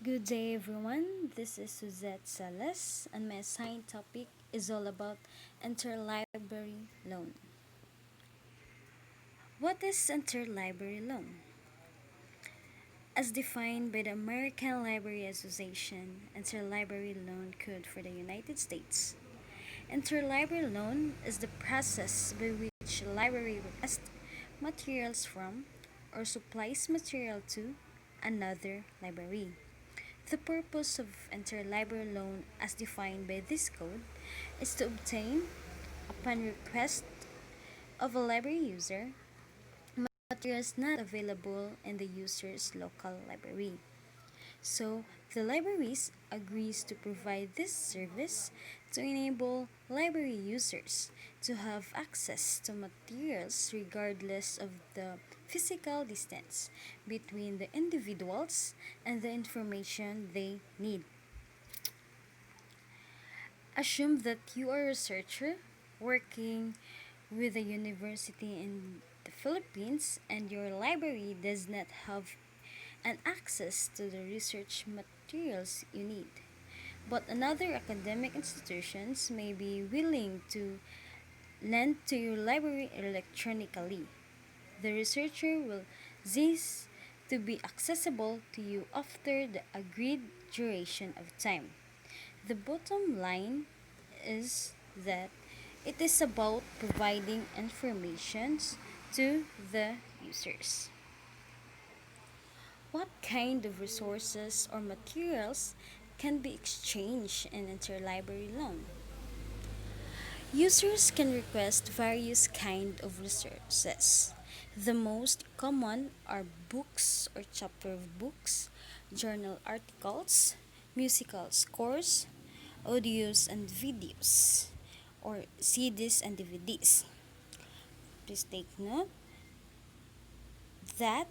Good day, everyone. This is Suzette Salas, and my assigned topic is all about interlibrary loan. What is interlibrary loan? As defined by the American Library Association, interlibrary loan code for the United States. Interlibrary loan is the process by which a library requests materials from or supplies material to another library. The purpose of interlibrary loan as defined by this code is to obtain, upon request of a library user, materials not available in the user's local library. So, the libraries agrees to provide this service to enable library users to have access to materials regardless of the physical distance between the individuals and the information they need. Assume that you are a researcher working with a university in the Philippines and your library does not have an access to the research materials you need. But another academic institutions may be willing to lend to your library electronically. The researcher will cease to be accessible to you after the agreed duration of time. The bottom line is that it is about providing information to the users. What kind of resources or materials can be exchanged in interlibrary loan? Users can request various kind of resources. The most common are books or chapter of books, journal articles, musical scores, audios and videos, or CDs and DVDs. Please take note that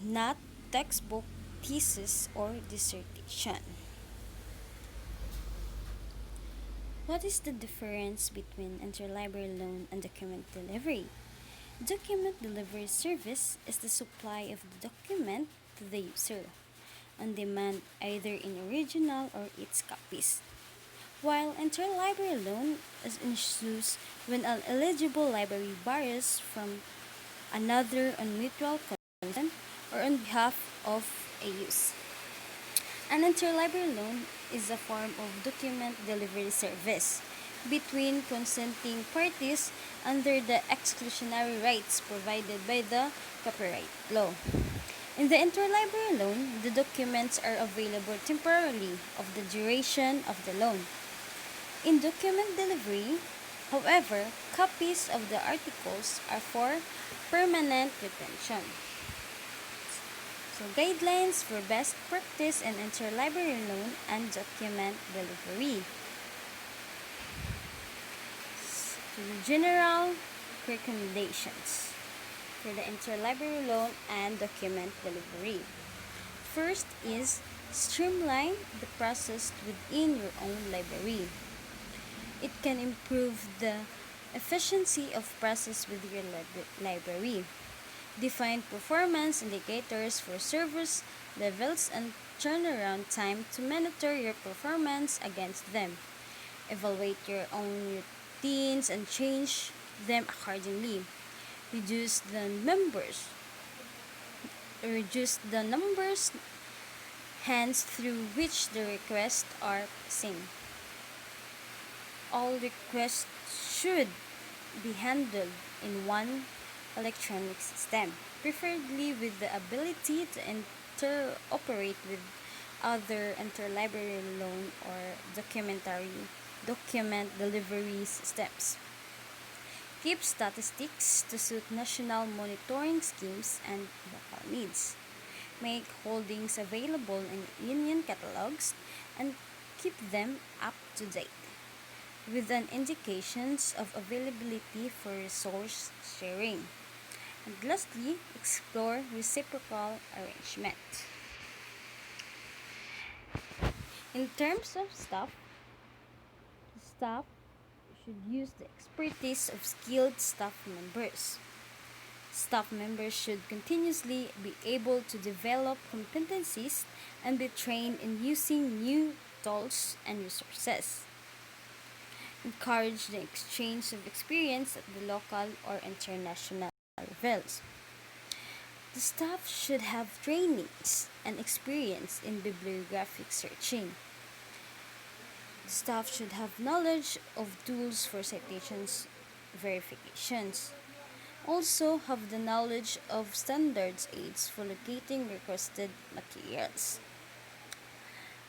not textbook, thesis, or dissertation. What is the difference between interlibrary loan and document delivery? Document delivery service is the supply of the document to the user on demand either in original or its copies. While interlibrary loan is issued when an eligible library borrows from another on mutual consent or on behalf of a use. An interlibrary loan is a form of document delivery service between consenting parties under the exclusionary rights provided by the copyright law. In the interlibrary loan, the documents are available temporarily of the duration of the loan. In document delivery, however, copies of the articles are for permanent retention. So, guidelines for best practice in interlibrary loan and document delivery. So, the general recommendations for the interlibrary loan and document delivery. First is streamline the process within your own library. It can improve the efficiency of process with your library. Define performance indicators for service levels and turnaround time to monitor your performance against them. Evaluate your own routines and change them accordingly. Reduce the numbers. Reduce the numbers hands through which the requests are seen. All requests should be handled in one electronic system, preferably with the ability to interoperate with other interlibrary loan or document delivery systems. Keep statistics to suit national monitoring schemes and local needs. Make holdings available in union catalogs and keep them up to date with an indications of availability for resource sharing. And lastly, explore reciprocal arrangement. In terms of staff should use the expertise of skilled staff members. Staff members should continuously be able to develop competencies and be trained in using new tools and resources. Encourage the exchange of experience at the local or international levels. The staff should have trainings and experience in bibliographic searching. The staff should have knowledge of tools for citations verifications. Also have the knowledge of standards aids for locating requested materials.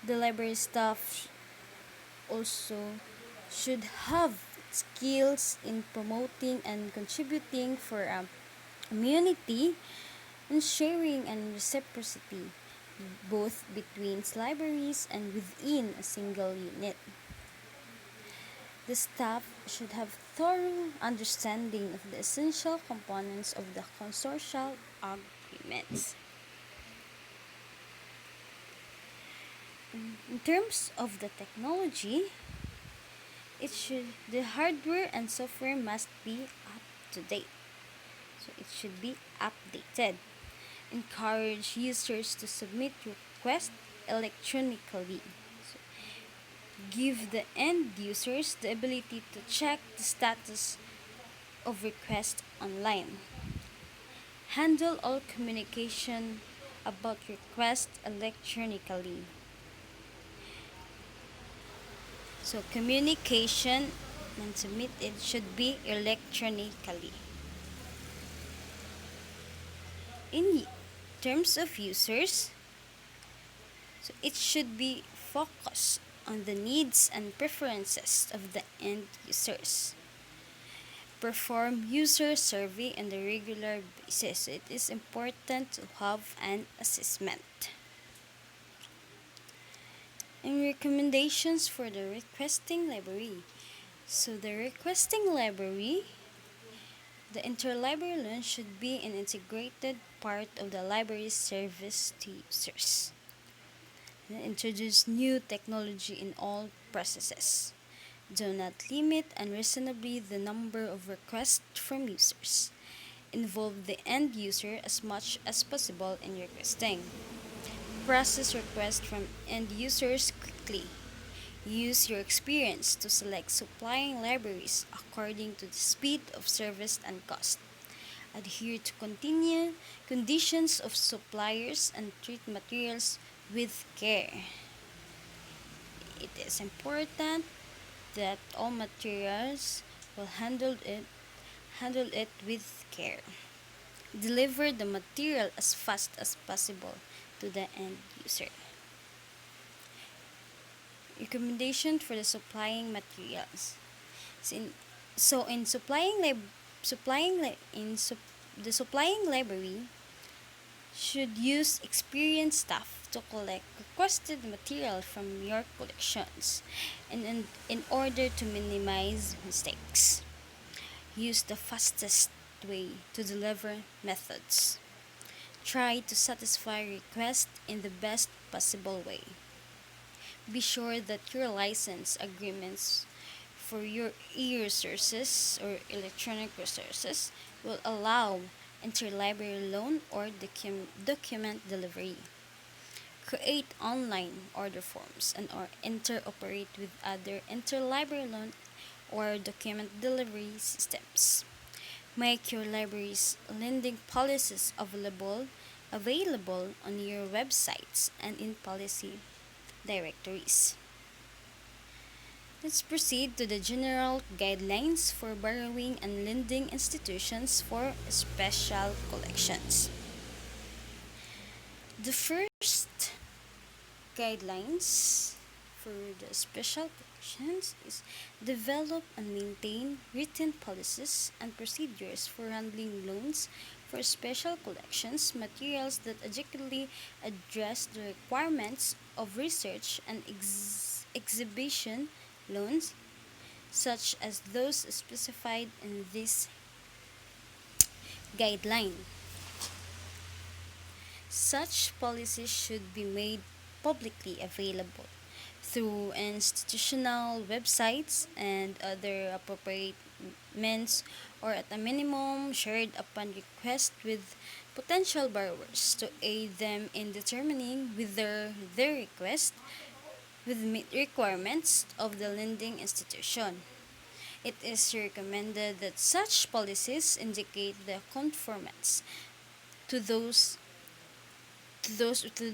The library staff also should have skills in promoting and contributing for a community and sharing and reciprocity both between libraries and within a single unit. The staff should have thorough understanding of the essential components of the consortial agreements. In terms of the technology, the hardware and software must be up to date. So it should be updated. Encourage users to submit requests electronically. So give the end users the ability to check the status of requests online. Handle all communication about requests electronically. So communication and submitted should be electronically. In terms of users, so it should be focused on the needs and preferences of the end users. Perform user survey on a regular basis. It is important to have an assessment. And recommendations for the requesting library. So the requesting library, the interlibrary loan should be an integrated part of the library's service to users. And introduce new technology in all processes. Do not limit unreasonably the number of requests from users. Involve the end user as much as possible in requesting. Process requests from end users quickly. Use your experience to select supplying libraries according to the speed of service and cost. Adhere to conditions of suppliers and treat materials with care. It is important that all materials will handle it with care. Deliver the material as fast as possible to the end user. Recommendation for the supplying materials. The supplying library should use experienced staff to collect requested material from your collections and in order to minimize mistakes. Use the fastest way to deliver methods. Try to satisfy requests in the best possible way. Be sure that your license agreements for your e-resources or electronic resources will allow interlibrary loan or document delivery. Create online order forms and or interoperate with other interlibrary loan or document delivery systems. Make your library's lending policies available on your websites and in policy directories. Let's proceed to the general guidelines for borrowing and lending institutions for special collections. The first guidelines for the special collections is develop and maintain written policies and procedures for handling loans for special collections materials that adequately address the requirements of research and exhibition loans, such as those specified in this guideline. Such policies should be made publicly available through institutional websites and other appropriate documents or at a minimum shared upon request with potential borrowers to aid them in determining whether their request will meet requirements of the lending institution. It is recommended that such policies indicate the conformance to those to those to,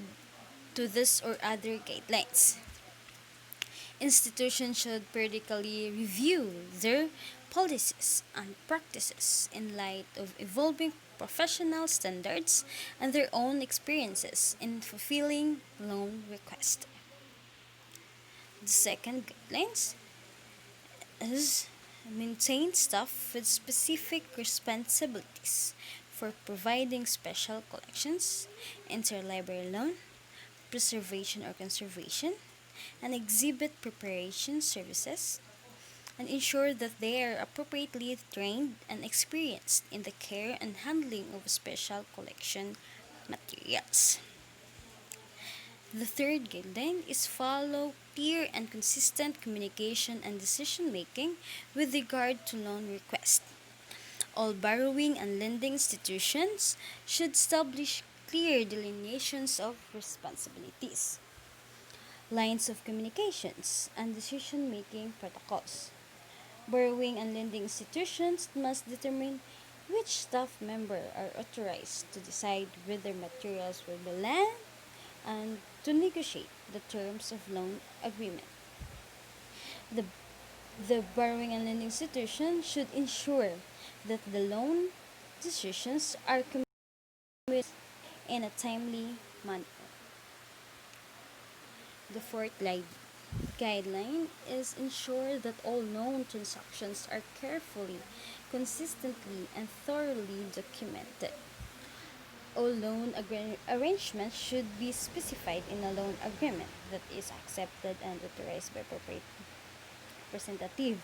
to this or other guidelines. Institutions should periodically review their policies and practices in light of evolving professional standards and their own experiences in fulfilling loan requests. The second guidelines is maintain staff with specific responsibilities for providing special collections, interlibrary loan, preservation or conservation, and exhibit preparation services, and ensure that they are appropriately trained and experienced in the care and handling of special collection materials. The third guideline is follow clear and consistent communication and decision making with regard to loan requests. All borrowing and lending institutions should establish clear delineations of responsibilities, lines of communications, and decision making protocols. Borrowing and lending institutions must determine which staff member are authorized to decide whether materials will be lent and to negotiate the terms of loan agreement. The, the borrowing and lending institution should ensure that the loan decisions are communicated in a timely manner. The fourth guideline is ensure that all loan transactions are carefully, consistently, and thoroughly documented. All loan arrangements should be specified in a loan agreement that is accepted and authorized by appropriate representative.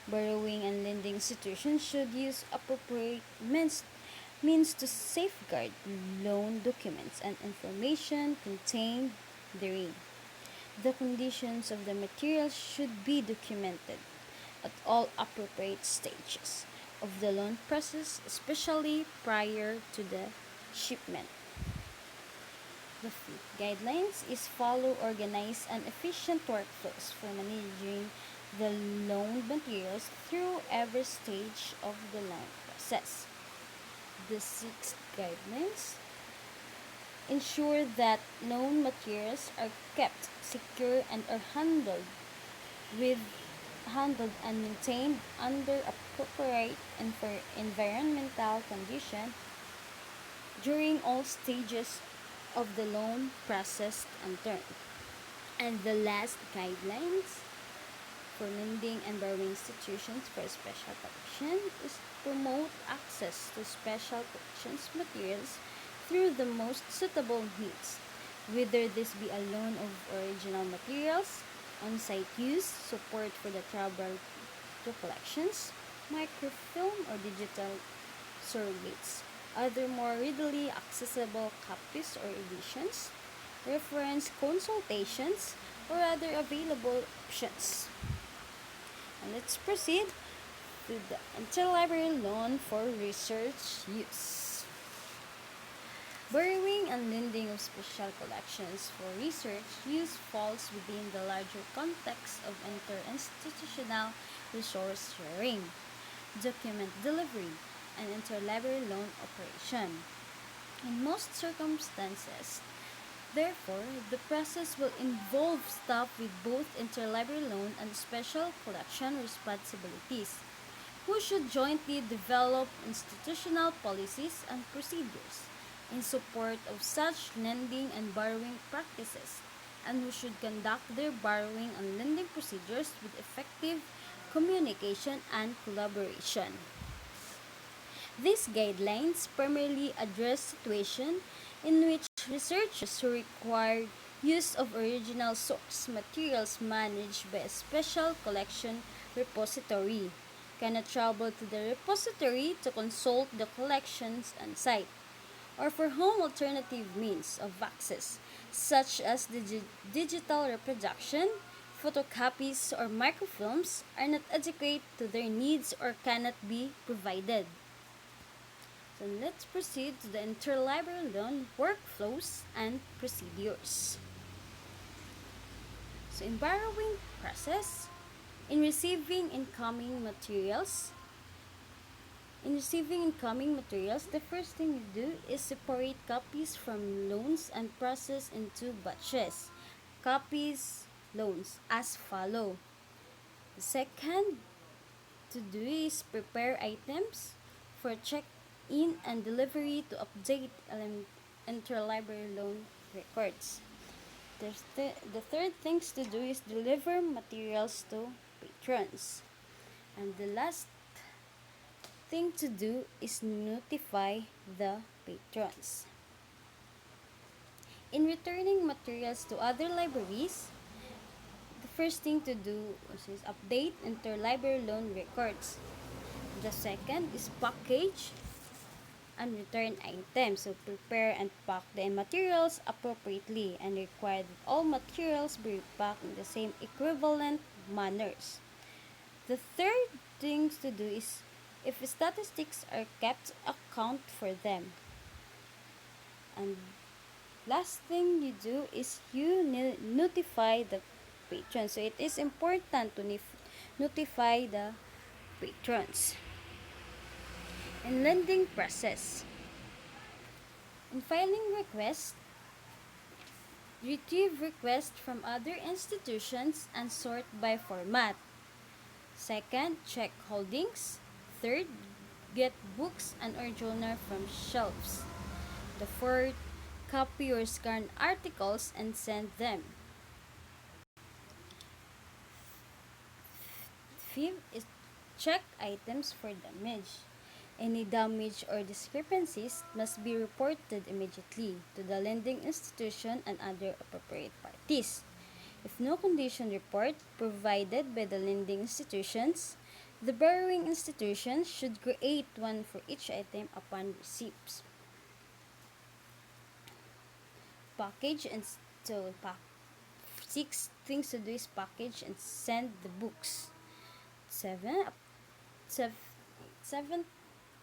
Borrowing and lending institutions should use appropriate means to safeguard loan documents and information contained therein. The conditions of the material should be documented at all appropriate stages of the loan process, especially prior to the shipment. The fifth guidelines is follow organized and efficient workflows for managing the loan materials through every stage of the loan process. The sixth guidelines ensure that loan materials are kept secure and are handled and maintained under appropriate environmental conditions during all stages of the loan process and term. And the last guidelines for lending and borrowing institutions for special collection is promote access to special collections materials through the most suitable means, whether this be a loan of original materials, on-site use, support for the travel to collections, microfilm or digital surrogates, other more readily accessible copies or editions, reference consultations, or other available options. And let's proceed to the interlibrary loan for research use. Borrowing and lending of special collections for research use falls within the larger context of interinstitutional resource sharing, document delivery, and interlibrary loan operation. In most circumstances, therefore, the process will involve staff with both interlibrary loan and special collection responsibilities, who should jointly develop institutional policies and procedures in support of such lending and borrowing practices, and who should conduct their borrowing and lending procedures with effective communication and collaboration. These guidelines primarily address situations in which researchers who require use of original source materials managed by a special collection repository cannot travel to the repository to consult the collections on site, or for whom alternative means of access, such as the digital reproduction, photocopies or microfilms are not adequate to their needs or cannot be provided. So let's proceed to the interlibrary loan workflows and procedures. So in borrowing process, in receiving incoming materials, the first thing you do is separate copies from loans and process into batches. Copies, loans, as follow. The second to do is prepare items for check-in and delivery to update interlibrary loan records. The third things to do is deliver materials to patrons. And the last thing to do is notify the patrons. In returning materials to other libraries, the first thing to do is update interlibrary loan records. The second is package and return items. So prepare and pack the materials appropriately and require that all materials be repacked in the same equivalent manners. The third things to do is if statistics are kept, account for them. And last thing you do is you notify the patrons. So it is important to notify the patrons. And lending process. In filing requests, retrieve requests from other institutions and sort by format. Second, check holdings. Third, get books and or journal from shelves. The fourth, copy or scan articles and send them. Fifth is check items for damage. Any damage or discrepancies must be reported immediately to the lending institution and other appropriate parties. If no condition report provided by the lending institutions, the borrowing institution should create one for each item upon receipt. Package and six things to do is package and send the books. Seven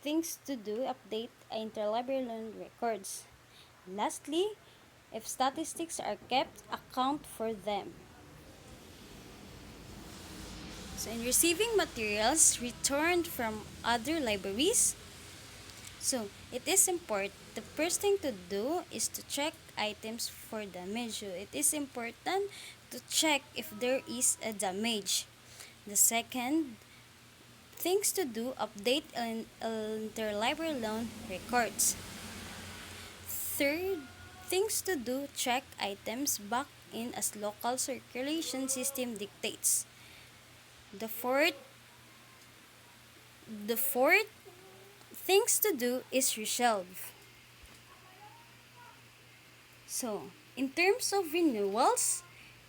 things to do, update interlibrary loan records. Lastly, if statistics are kept, account for them. So in receiving materials returned from other libraries, so it is important, the first thing to do is to check items for damage. So it is important to check if there is a damage. The second things to do, update interlibrary loan records. Third things to do, check items back in as local circulation system dictates. The fourth things to do is reshelve. So, in terms of renewals,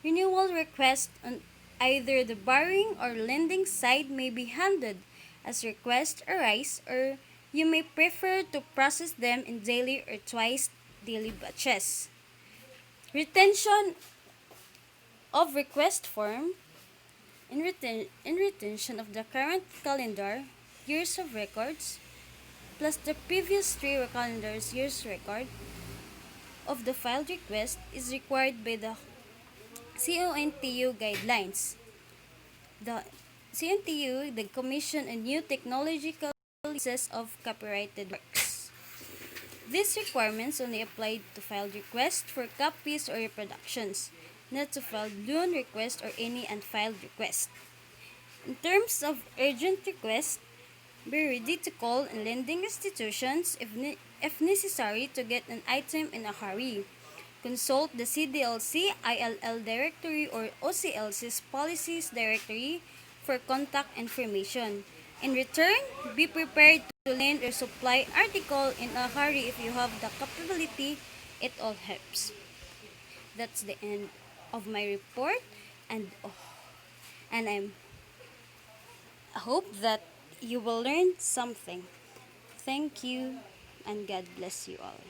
renewal requests on either the borrowing or lending side may be handled as requests arise, or you may prefer to process them in daily or twice daily batches. Retention of request form. In retention of the current calendar years of records plus the previous 3 calendar years record of the filed request is required by the CONTU guidelines. The CNTU, the Commission on New Technological Uses of Copyrighted Works. These requirements only apply to filed requests for copies or reproductions, not to filed loan request or any unfiled request. In terms of urgent requests, be ready to call on lending institutions if necessary to get an item in a hurry. Consult the CDLC ILL directory or OCLC's policies directory for contact information. In return, be prepared to lend or supply article in a hurry if you have the capability. It all helps. That's the end of my report, and I hope that you will learn something. Thank you, and God bless you all.